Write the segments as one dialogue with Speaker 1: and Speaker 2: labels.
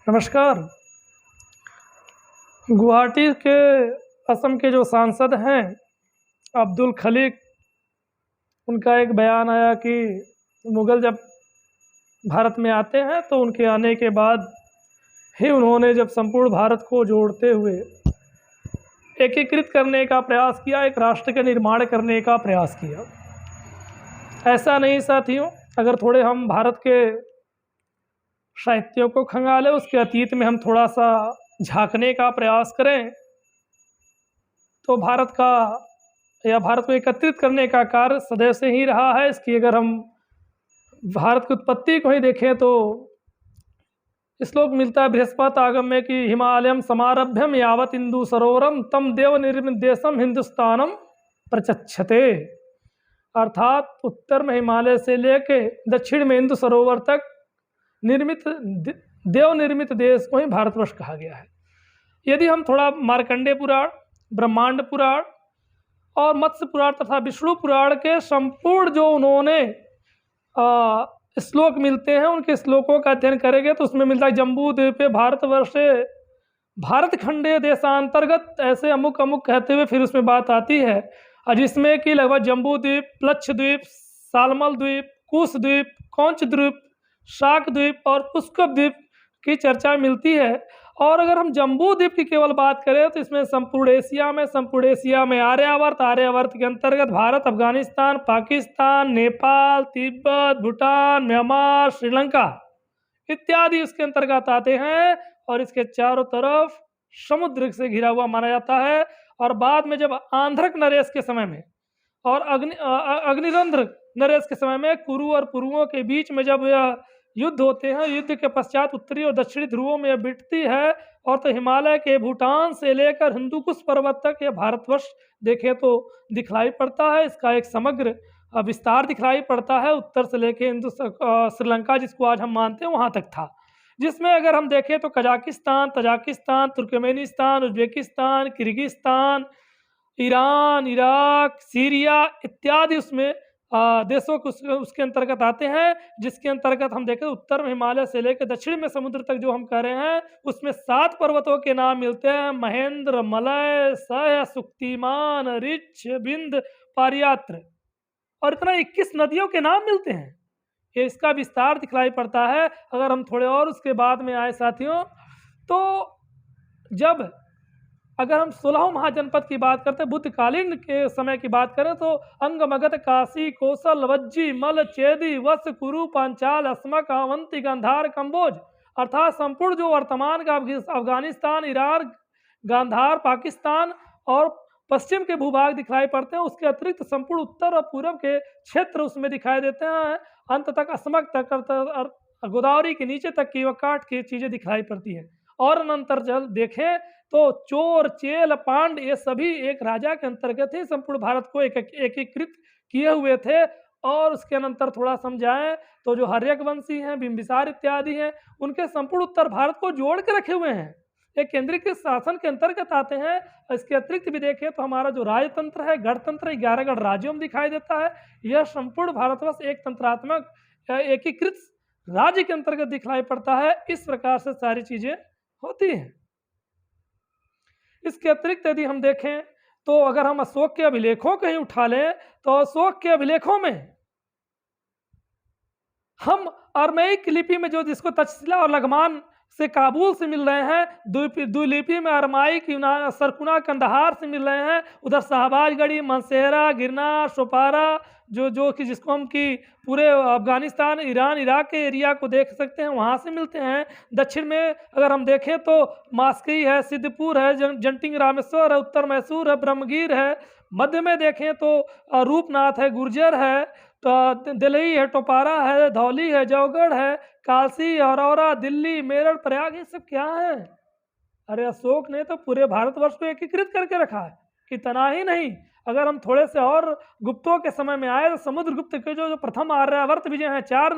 Speaker 1: नमस्कार। गुवाहाटी के असम के जो सांसद हैं अब्दुल खलीक, उनका एक बयान आया कि मुग़ल जब भारत में आते हैं तो उनके आने के बाद ही उन्होंने जब संपूर्ण भारत को जोड़ते हुए एकीकृत करने का प्रयास किया, एक राष्ट्र का निर्माण करने का प्रयास किया। ऐसा नहीं साथियों, अगर थोड़े हम भारत के साहित्यों को खंगालें, उसके अतीत में हम थोड़ा सा झांकने का प्रयास करें तो भारत को एकत्रित करने का कार्य सदैव से ही रहा है। इसकी अगर हम भारत की उत्पत्ति को ही देखें तो श्लोक मिलता है बृहस्पति आगम में कि हिमालयम समारभ्यम यावत इंदु सरोवरम तम देव निर्मित देशम हिंदुस्तानम प्रचक्षते। अर्थात उत्तर में हिमालय से लेके दक्षिण में इंदु सरोवर तक देव निर्मित देश को ही भारतवर्ष कहा गया है। यदि हम थोड़ा मार्कंडेय पुराण, ब्रह्मांड पुराण और मत्स्य पुराण तथा विष्णु पुराण के संपूर्ण जो उन्होंने श्लोक मिलते हैं, उनके श्लोकों का अध्ययन करेंगे तो उसमें मिलता है जम्बू द्वीपे भारतवर्षे भारत खंडे देशांतर्गत, ऐसे अमुक अमुक कहते हुए फिर उसमें बात आती है, और जिसमें कि लगभग जम्बू द्वीप, लक्षद्वीप, सालमल द्वीप, कुश द्वीप, कौंच द्वीप, शाक द्वीप और पुष्कप द्वीप की चर्चा मिलती है। और अगर हम जम्बू द्वीप की केवल बात करें तो इसमें संपूर्ण एशिया में आर्यावर्त के अंतर्गत भारत, अफगानिस्तान, पाकिस्तान, नेपाल, तिब्बत, भूटान, म्यांमार, श्रीलंका इत्यादि उसके अंतर्गत आते हैं। और इसके चारों तरफ समुद्र से घिरा हुआ माना जाता है। और बाद में जब आंध्रक नरेश के समय में और अग्निरंध्र नरेश के समय में कुरु और पुरुओं के बीच में जब यह युद्ध होते हैं, युद्ध के पश्चात उत्तरी और दक्षिणी ध्रुवों में यह बिटती है। और तो हिमालय के भूटान से लेकर हिंदुकुश पर्वत तक यह भारतवर्ष देखें तो दिखलाई पड़ता है। इसका एक समग्र विस्तार दिखलाई पड़ता है, उत्तर से लेकर श्रीलंका जिसको आज हम मानते हैं वहाँ तक था, जिसमें अगर हम देखें तो Kazakhstan, Tajikistan, Turkmenistan, Uzbekistan, Kyrgyzstan, Iran, Iraq, Syria इत्यादि उसमें देशों को उसके अंतर्गत आते हैं। जिसके अंतर्गत हम देखें उत्तर में हिमालय से लेकर दक्षिण में समुद्र तक जो हम कह रहे हैं, उसमें 7 पर्वतों के नाम मिलते हैं: महेंद्र, मलय, सह, सुक्तिमान, ऋक्ष, बिंद, पारियात्र। और इतना 21 नदियों के नाम मिलते हैं। ये इसका विस्तार दिखलाई पड़ता है। अगर हम थोड़े और उसके बाद में आए साथियों, तो जब अगर हम 16 महाजनपद की बात करते हैं, बुद्धकालीन के समय की बात करें तो अंग, मगध, काशी, कौशल, वज्जी, मल, चेदी, वत्स, कुरु, पांचाल, अस्मक, अवंती, गांधार, कंबोज, अर्थात संपूर्ण जो वर्तमान का अफगानिस्तान, ईरान, गांधार, पाकिस्तान और पश्चिम के भूभाग दिखलाई पड़ते हैं। उसके अतिरिक्त संपूर्ण उत्तर और पूर्व के क्षेत्र उसमें दिखाई देते हैं। अंत तक अस्मक तक, गोदावरी के नीचे तक की वकाट की चीज़ें दिखाई पड़ती हैं। और अनंतर जल देखें तो चोर, चेल, पांड ये सभी एक राजा के अंतर्गत ही संपूर्ण भारत को एकीकृत किए हुए थे। और उसके अनंतर थोड़ा समझाएं तो जो हर्यक वंशी हैं, बिंबिसार इत्यादि हैं, उनके संपूर्ण उत्तर भारत को जोड़ के रखे हुए हैं, एक केंद्रीकृत शासन के अंतर्गत आते हैं। इसके अतिरिक्त भी देखें तो हमारा जो राजतंत्र है, गणतंत्र 11 गण राज्यों में दिखाई देता है। यह संपूर्ण भारतवर्ष एक तंत्रात्मक एकीकृत राज्य के अंतर्गत दिखलाई पड़ता है। इस प्रकार से सारी चीजें होती हैं। इसके अतिरिक्त यदि हम देखें तो अगर हम अशोक के अभिलेखों को ही उठा लें तो अशोक के अभिलेखों में हम अरमैक लिपि में जो जिसको तक्षशिला और लगमान से काबुल से मिल रहे हैं, द्वीलिपि में अरमाइक, सरकुना, कंदहार से मिल रहे हैं। उधर शाहबाजगढ़ी, मनसेहरा, गिरनार, सोपारा जो कि जिसको हम कि पूरे अफगानिस्तान, ईरान, इराक के एरिया को देख सकते हैं, वहाँ से मिलते हैं। दक्षिण में अगर हम देखें तो मास्की है, सिद्धपुर है, जंटिंग रामेश्वर है, उत्तर मैसूर है, ब्रह्मगिर है। मध्य में देखें तो रूपनाथ है, गुर्जर है, तो दिल्ली है, टोपारा है, धौली है, जौगढ़ है, काशी, अरोरा, दिल्ली, मेरठ, प्रयाग, ये सब क्या है? अरे अशोक ने तो पूरे भारतवर्ष को एकीकृत करके रखा है। इतना ही नहीं, अगर हम थोड़े से और गुप्तों के समय में आए तो समुद्रगुप्त के जो प्रथम आर्यावर्त विजय हैं, 4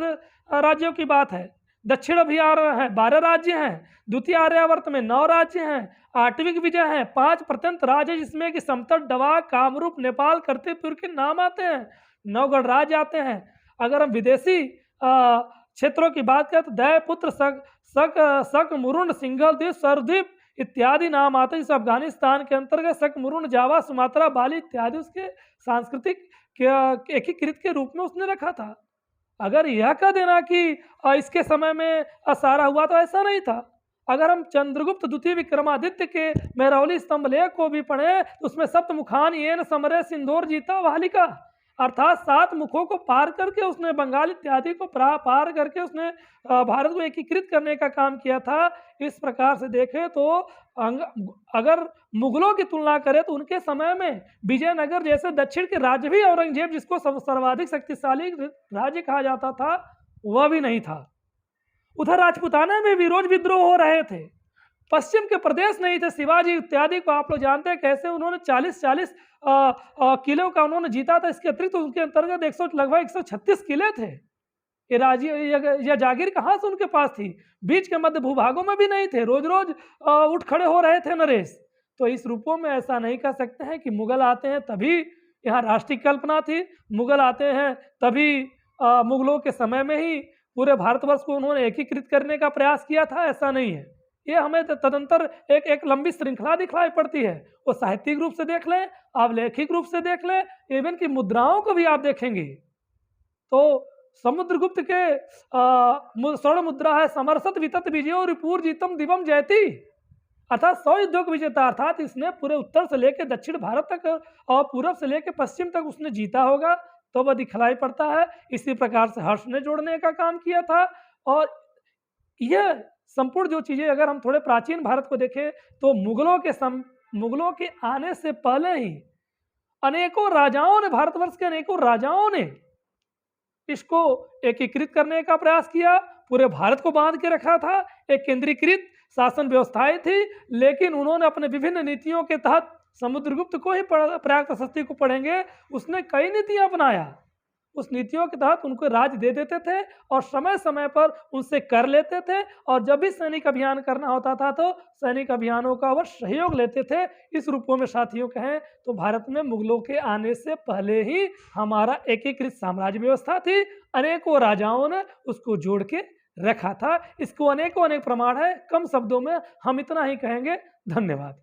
Speaker 1: राज्यों की बात है। दक्षिण अभियान है, 12 राज्य हैं। द्वितीय आर्यावर्त में 9 राज्य हैं। आठविक विजय है, 5 प्रत्यंत राज्य जिसमें कि समतट, डवाक, कामरूप, नेपाल, कर्तिपुर के नाम आते हैं। 9 गणराज्य आते हैं। अगर हम विदेशी क्षेत्रों की बात करें तो दैपुत्र, शक मुरुंड, सिंघल द्वीप, सरद्वीप इत्यादि नाम आते हैं। जैसे अफगानिस्तान के अंतर्गत शक मुरुंड, जावा, सुमात्रा, बाली इत्यादि उसके सांस्कृतिक एकीकृत के रूप में उसने रखा था। अगर यह कह देना कि इसके समय में सारा हुआ, तो ऐसा नहीं था। अगर हम चंद्रगुप्त द्वितीय विक्रमादित्य के मेहरौली स्तंभ लेख को भी पढ़ें तो उसमें सप्तमुखान येन समरे सिंदूर जीता वालिका, अर्थात 7 मुखों को पार करके उसने बंगाल इत्यादि को पार करके उसने भारत को एकीकृत करने का काम किया था। इस प्रकार से देखें तो अगर मुगलों की तुलना करें तो उनके समय में विजयनगर जैसे दक्षिण के राज्य भी, औरंगजेब जिसको सर्वाधिक शक्तिशाली राज्य कहा जाता था, वह भी नहीं था। उधर राजपुताना में भी रोज विद्रोह हो रहे थे। पश्चिम के प्रदेश नहीं थे। शिवाजी इत्यादि को आप लोग जानते हैं कैसे उन्होंने 40 किलों का उन्होंने जीता था। इसके अतिरिक्त उनके अंतर्गत लगभग 136 किले थे। ये जागीर कहाँ से उनके पास थी? बीच के मध्य भूभागों में भी नहीं थे। रोज रोज उठ खड़े हो रहे थे नरेश। तो इस रूपों में ऐसा नहीं कह सकते हैं कि मुगल आते हैं तभी यहाँ राष्ट्रीय कल्पना थी, मुगल आते हैं तभी मुगलों के समय में ही पूरे भारतवर्ष को उन्होंने एकीकृत करने का प्रयास किया था, ऐसा नहीं है। ये हमें तदंतर एक लंबी श्रृंखला दिखलाई पड़ती है। वो साहित्यिक रूप से देख लें, आप लेखिक रूप से देख लें, इवन की मुद्राओं को भी आप देखेंगे तो समुद्रगुप्त के स्वर्ण मुद्रा है, समरसत वितत विजयो रिपुर जीतम दिवम जयती, अर्थात 100 युद्धों का विजेता। अर्थात इसने पूरे उत्तर से लेकर दक्षिण भारत तक और पूर्व से लेकर पश्चिम तक उसने जीता होगा, तो वह दिखलाई पड़ता है। इसी प्रकार से हर्ष ने जोड़ने का काम किया था। और यह संपूर्ण जो चीज़ें अगर हम थोड़े प्राचीन भारत को देखें तो मुगलों के आने से पहले ही अनेकों राजाओं ने, भारतवर्ष के अनेकों राजाओं ने इसको एकीकृत करने का प्रयास किया, पूरे भारत को बांध के रखा था। एक केंद्रीकृत शासन व्यवस्थाएं थी, लेकिन उन्होंने अपने विभिन्न नीतियों के तहत, समुद्रगुप्त को ही प्रयाग प्रशस्ति को पढ़ेंगे, उसने कई नीतियां अपनाया। उस नीतियों के तहत उनको राज्य दे देते थे और समय समय पर उनसे कर लेते थे, और जब भी सैनिक अभियान करना होता था तो सैनिक अभियानों का वह सहयोग लेते थे। इस रूपों में साथियों कहें तो भारत में मुगलों के आने से पहले ही हमारा एकीकृत साम्राज्य व्यवस्था थी। अनेकों राजाओं ने उसको जोड़ के रखा था। इसको अनेकों अनेक प्रमाण है, कम शब्दों में हम इतना ही कहेंगे। धन्यवाद।